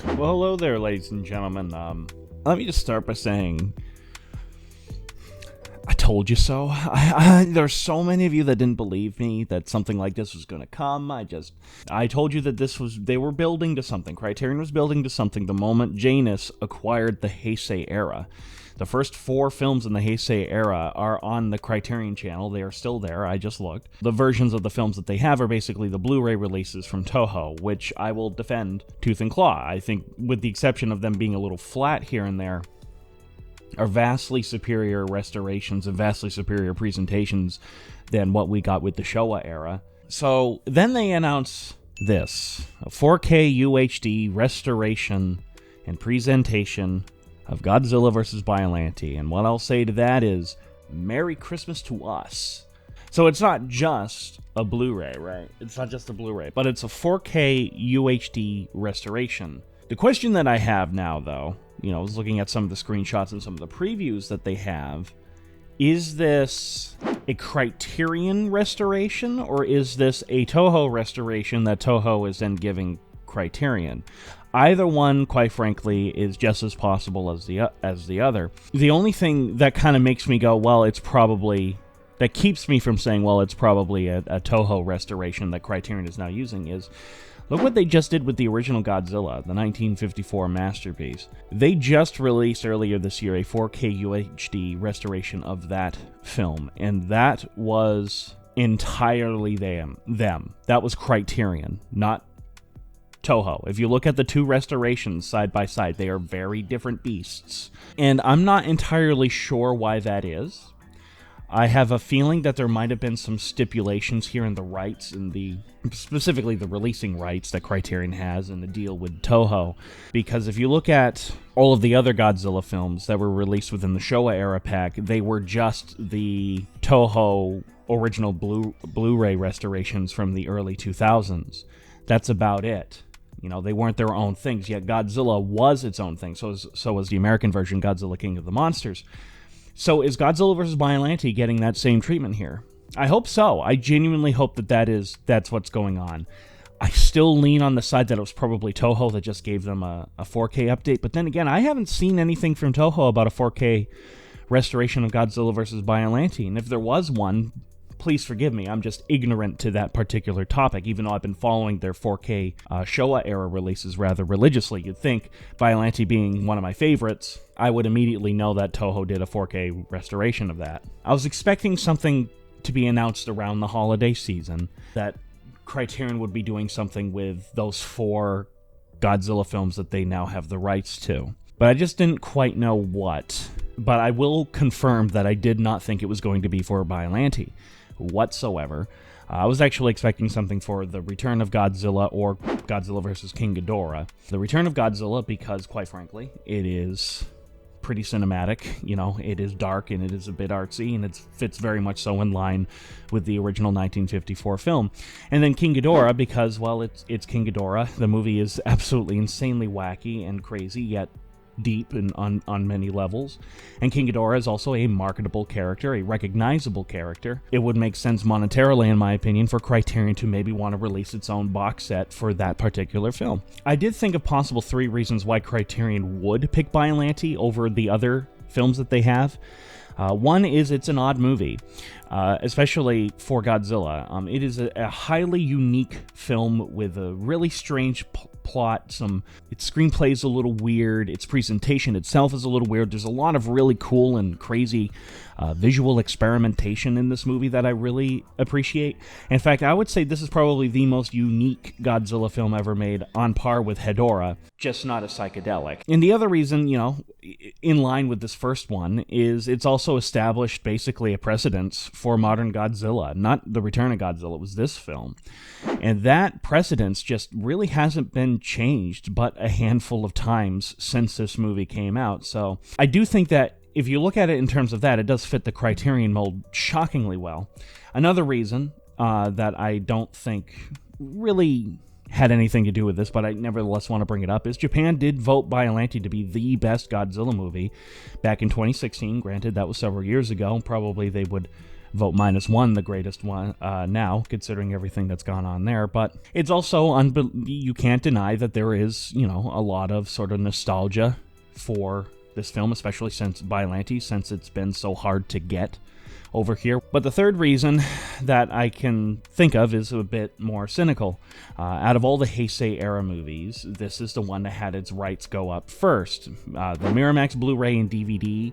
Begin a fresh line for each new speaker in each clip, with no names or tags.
Well, hello there, ladies and gentlemen. Let me just start by saying, I told you so. There's so many of you that didn't believe me that something like this was going to come. I told you that they were building to something. Criterion was building to something the moment Janus acquired the Heisei Era. The first 4 films in the Heisei Era are on the Criterion channel. They are still there. I just looked. The versions of the films that they have are basically the Blu-ray releases from Toho, which I will defend tooth and claw. I think, with the exception of them being a little flat here and there, are vastly superior restorations and vastly superior presentations than what we got with the Showa era. So then they announce this, a 4K UHD restoration and presentation of Godzilla vs. Biollante, and what I'll say to that is, Merry Christmas to us. So it's not just a Blu-ray, right? It's not just a Blu-ray, but it's a 4K UHD restoration. The question that I have now, though, I was looking at some of the screenshots and some of the previews that they have, is this a Criterion restoration, or is this a Toho restoration that Toho is then giving Criterion? Either one, quite frankly, is just as possible as the other. The only thing that kind of makes me go, well, that keeps me from saying, well, it's probably a Toho restoration that Criterion is now using is, look what they just did with the original Godzilla, the 1954 masterpiece. They just released earlier this year a 4K UHD restoration of that film, and that was entirely them. That was Criterion, not Toho. If you look at the 2 restorations side by side, they are very different beasts. And I'm not entirely sure why that is. I have a feeling that there might have been some stipulations here in the rights, specifically the releasing rights that Criterion has in the deal with Toho. Because if you look at all of the other Godzilla films that were released within the Showa era pack, they were just the Toho original Blu-ray restorations from the early 2000s. That's about it. They weren't their own things, yet Godzilla was its own thing. So was the American version, Godzilla King of the Monsters. So is Godzilla vs. Biollante getting that same treatment here? I hope so. I genuinely hope that's what's going on. I still lean on the side that it was probably Toho that just gave them a 4K update. But then again, I haven't seen anything from Toho about a 4K restoration of Godzilla vs. Biollante. And if there was one, please forgive me, I'm just ignorant to that particular topic, even though I've been following their 4K Showa era releases rather religiously. You'd think, Biollante being one of my favorites, I would immediately know that Toho did a 4K restoration of that. I was expecting something to be announced around the holiday season, that Criterion would be doing something with those 4 Godzilla films that they now have the rights to. But I just didn't quite know what. But I will confirm that I did not think it was going to be for Biollante whatsoever. I was actually expecting something for the Return of Godzilla or Godzilla vs. King Ghidorah. The Return of Godzilla because, quite frankly, it is pretty cinematic. It is dark and it is a bit artsy, and it fits very much so in line with the original 1954 film. And then King Ghidorah because, well, it's King Ghidorah. The movie is absolutely insanely wacky and crazy, yet deep and on many levels. And King Ghidorah is also a marketable character, a recognizable character. It would make sense monetarily, in my opinion, for Criterion to maybe want to release its own box set for that particular film. I did think of possible 3 reasons why Criterion would pick Biollante over the other films that they have. One is it's an odd movie, especially for Godzilla. It is a highly unique film with a really strange plot. Its screenplay is a little weird. Its presentation itself is a little weird. There's a lot of really cool and crazy visual experimentation in this movie that I really appreciate. In fact, I would say this is probably the most unique Godzilla film ever made, on par with Hedorah, just not a psychedelic. And the other reason, in line with this first one, is it's also established basically a precedence for modern Godzilla. Not the Return of Godzilla, it was this film. And that precedence just really hasn't been changed but a handful of times since this movie came out. So I do think that if you look at it in terms of that, it does fit the Criterion mold shockingly well. Another reason that I don't think really had anything to do with this, but I nevertheless want to bring it up, is Japan did vote Biollante to be the best Godzilla movie back in 2016. Granted, that was several years ago. Probably they would vote -1 the greatest one now, considering everything that's gone on there. But it's also, you can't deny that there is, a lot of sort of nostalgia for this film, especially since Biollante, since it's been so hard to get over here. But the third reason that I can think of is a bit more cynical. Out of all the Heisei Era movies, this is the one that had its rights go up first. The Miramax Blu-ray and DVD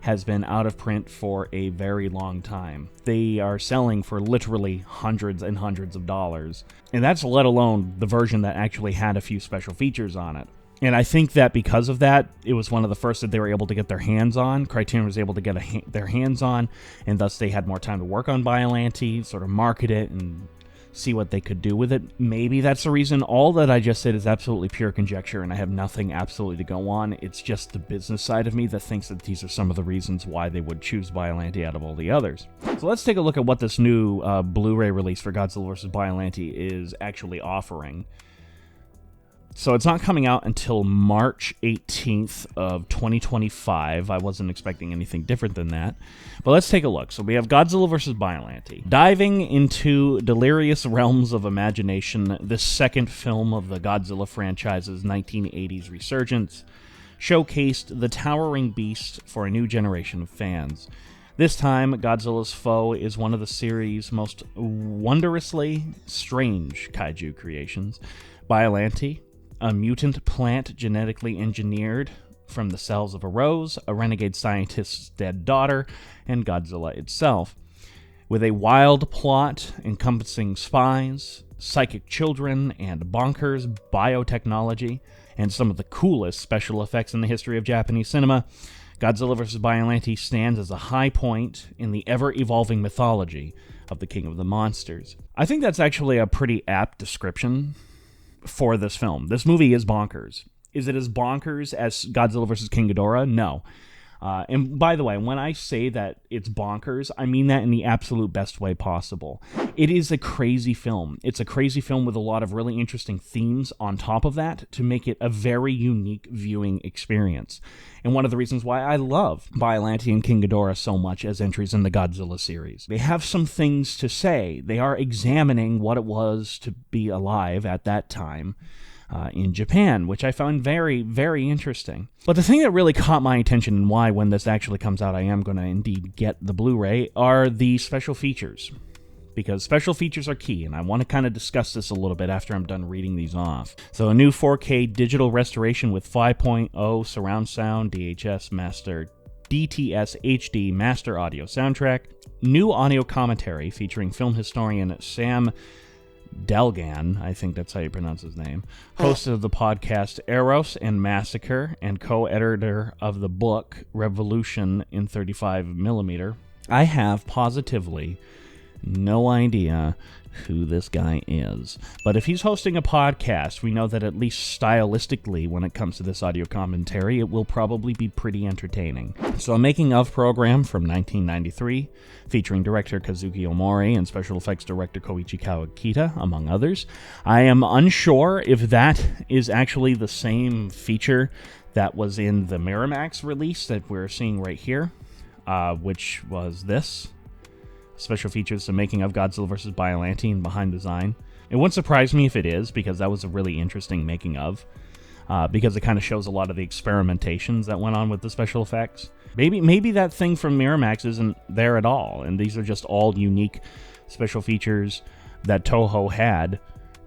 has been out of print for a very long time. They are selling for literally hundreds and hundreds of dollars. And that's let alone the version that actually had a few special features on it. And I think that because of that, it was one of the first that they were able to get their hands on. Criterion was able to get their hands on, and thus they had more time to work on Biollante, sort of market it, and see what they could do with it. Maybe that's the reason. All that I just said is absolutely pure conjecture, and I have nothing absolutely to go on. It's just the business side of me that thinks that these are some of the reasons why they would choose Biollante out of all the others. So let's take a look at what this new Blu-ray release for Godzilla vs. Biollante is actually offering. So it's not coming out until March 18th of 2025. I wasn't expecting anything different than that. But let's take a look. So we have Godzilla vs. Biollante. Diving into delirious realms of imagination, this second film of the Godzilla franchise's 1980s resurgence showcased the towering beast for a new generation of fans. This time, Godzilla's foe is one of the series' most wondrously strange kaiju creations, Biollante, a mutant plant genetically engineered from the cells of a rose, a renegade scientist's dead daughter, and Godzilla itself. With a wild plot encompassing spies, psychic children, and bonkers biotechnology, and some of the coolest special effects in the history of Japanese cinema, Godzilla vs. Biollante stands as a high point in the ever-evolving mythology of the King of the Monsters. I think that's actually a pretty apt description for this film. This movie is bonkers. Is it as bonkers as Godzilla vs. King Ghidorah? No. And by the way, when I say that it's bonkers, I mean that in the absolute best way possible. It is a crazy film. It's a crazy film with a lot of really interesting themes on top of that to make it a very unique viewing experience. And one of the reasons why I love Biollante and King Ghidorah so much as entries in the Godzilla series. They have some things to say. They are examining what it was to be alive at that time in Japan, which I found very, very interesting. But the thing that really caught my attention and why, when this actually comes out, I am going to indeed get the Blu-ray, are the special features. Because special features are key, and I want to kind of discuss this a little bit after I'm done reading these off. So a new 4K digital restoration with 5.0 surround sound, DTS HD master audio soundtrack, new audio commentary featuring film historian Sam Delgan, I think that's how you pronounce his name, host of the podcast Eros and Massacre, and co-editor of the book Revolution in 35mm. I have positively no idea who this guy is. But if he's hosting a podcast, we know that at least stylistically, when it comes to this audio commentary, it will probably be pretty entertaining. So a making-of program from 1993, featuring director Kazuki Omori and special effects director Koichi Kawakita, among others. I am unsure if that is actually the same feature that was in the Miramax release that we're seeing right here, which was this. Special features, the making of Godzilla vs. Biollante and behind design. It wouldn't surprise me if it is, because that was a really interesting making of, because it kind of shows a lot of the experimentations that went on with the special effects. Maybe that thing from Miramax isn't there at all, and these are just all unique special features that Toho had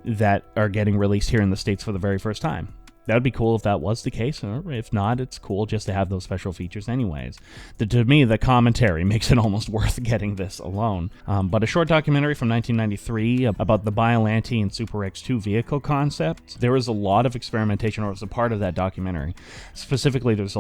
that are getting released here in the States for the very first time. That would be cool if that was the case, or if not, it's cool just to have those special features anyways. To me, the commentary makes it almost worth getting this alone. But a short documentary from 1993 about the Biollante and Super X2 vehicle concept. There was a lot of experimentation, or as a part of that documentary. Specifically, there's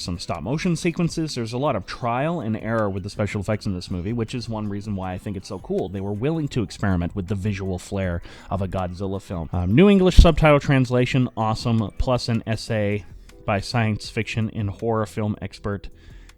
some stop motion sequences. There's a lot of trial and error with the special effects in this movie, which is one reason why I think it's so cool. They were willing to experiment with the visual flair of a Godzilla film. New English subtitle translation, awesome. Plus an essay by science fiction and horror film expert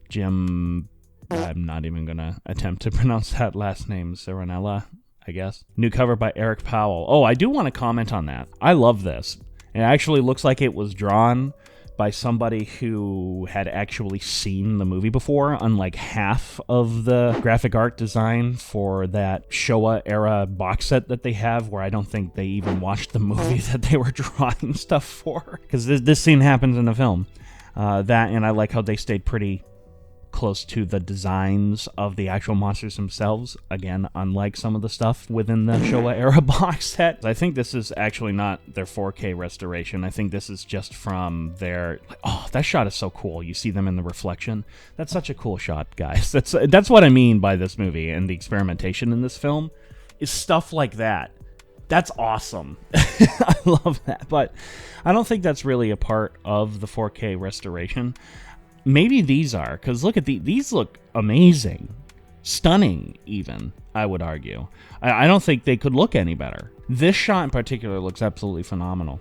Jim... I'm not even going to attempt to pronounce that last name. Serenella, I guess. New cover by Eric Powell. Oh, I do want to comment on that. I love this. It actually looks like it was drawn by somebody who had actually seen the movie before, unlike half of the graphic art design for that Showa era box set that they have, where I don't think they even watched the movie that they were drawing stuff for, because this scene happens in the film. That, and I like how they stayed pretty close to the designs of the actual monsters themselves. Again, unlike some of the stuff within the Showa era box set. I think this is actually not their 4K restoration. I think this is just from their... Oh, that shot is so cool. You see them in the reflection. That's such a cool shot, guys. That's what I mean by this movie and the experimentation in this film, is stuff like that. That's awesome. I love that. But I don't think that's really a part of the 4K restoration. Maybe these are, because look at these look amazing. Stunning, even, I would argue. I don't think they could look any better. This shot in particular looks absolutely phenomenal.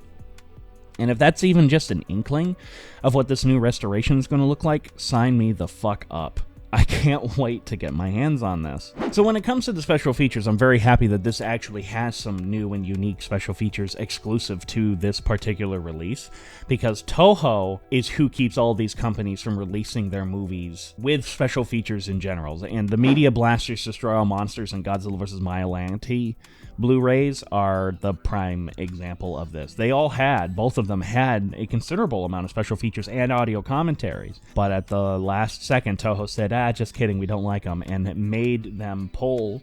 And if that's even just an inkling of what this new restoration is going to look like, sign me the fuck up. I can't wait to get my hands on this. So when it comes to the special features, I'm very happy that this actually has some new and unique special features exclusive to this particular release, because Toho is who keeps all these companies from releasing their movies with special features in general. And the Media Blasters, Destroy All Monsters, and Godzilla vs. Biollante Blu-rays are the prime example of this. They all had, both of them had a considerable amount of special features and audio commentaries. But at the last second, Toho said, just kidding, we don't like them, and it made them pull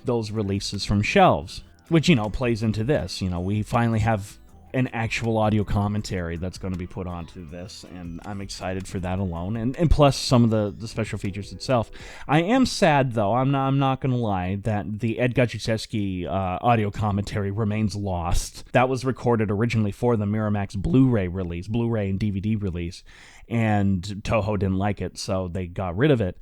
those releases from shelves. Which, plays into this. We finally have an actual audio commentary that's going to be put onto this, and I'm excited for that alone, and plus some of the special features itself. I am sad, though, I'm not going to lie, that the Ed Gachuszewski audio commentary remains lost. That was recorded originally for the Miramax Blu-ray release, Blu-ray and DVD release, and Toho didn't like it, so they got rid of it.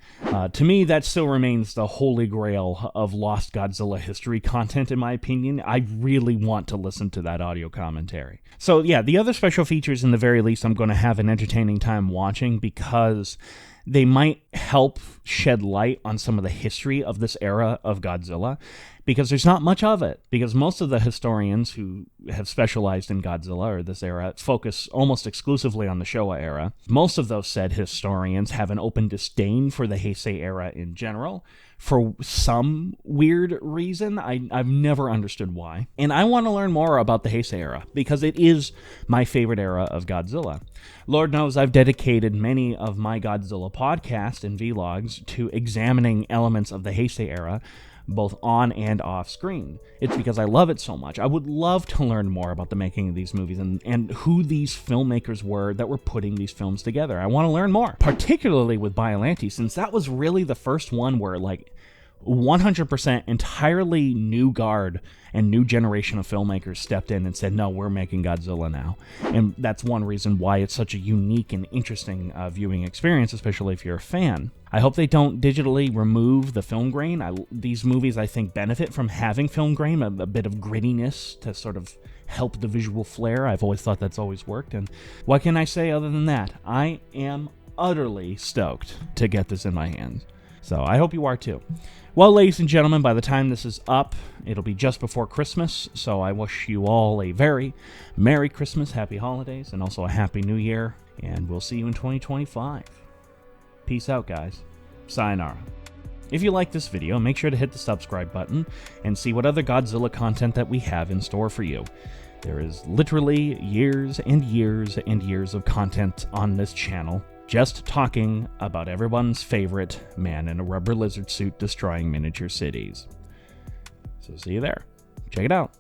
To me, that still remains the holy grail of lost Godzilla history content, in my opinion. I really want to listen to that audio commentary. So yeah, the other special features, in the very least, I'm going to have an entertaining time watching, because they might help shed light on some of the history of this era of Godzilla, because there's not much of it. Because most of the historians who have specialized in Godzilla or this era focus almost exclusively on the Showa era. Most of those said historians have an open disdain for the Heisei era in general, for some weird reason. I've never understood why. And I want to learn more about the Heisei era, because it is my favorite era of Godzilla. Lord knows I've dedicated many of my Godzilla podcasts and vlogs to examining elements of the Heisei era, both on and off screen. It's because I love it so much. I would love to learn more about the making of these movies and who these filmmakers were that were putting these films together. I want to learn more, particularly with Biollante, since that was really the first one where 100% entirely new guard and new generation of filmmakers stepped in and said, no, we're making Godzilla now. And that's one reason why it's such a unique and interesting viewing experience, especially if you're a fan. I hope they don't digitally remove the film grain. These movies, I think, benefit from having film grain, a bit of grittiness to sort of help the visual flair. I've always thought that's always worked. And what can I say other than that? I am utterly stoked to get this in my hands. So I hope you are too. Well, ladies and gentlemen, by the time this is up, it'll be just before Christmas, so I wish you all a very Merry Christmas, Happy Holidays, and also a Happy New Year, and we'll see you in 2025. Peace out, guys. Sayonara. If you like this video, make sure to hit the subscribe button and see what other Godzilla content that we have in store for you. There is literally years and years and years of content on this channel, just talking about everyone's favorite man in a rubber lizard suit destroying miniature cities. So see you there. Check it out.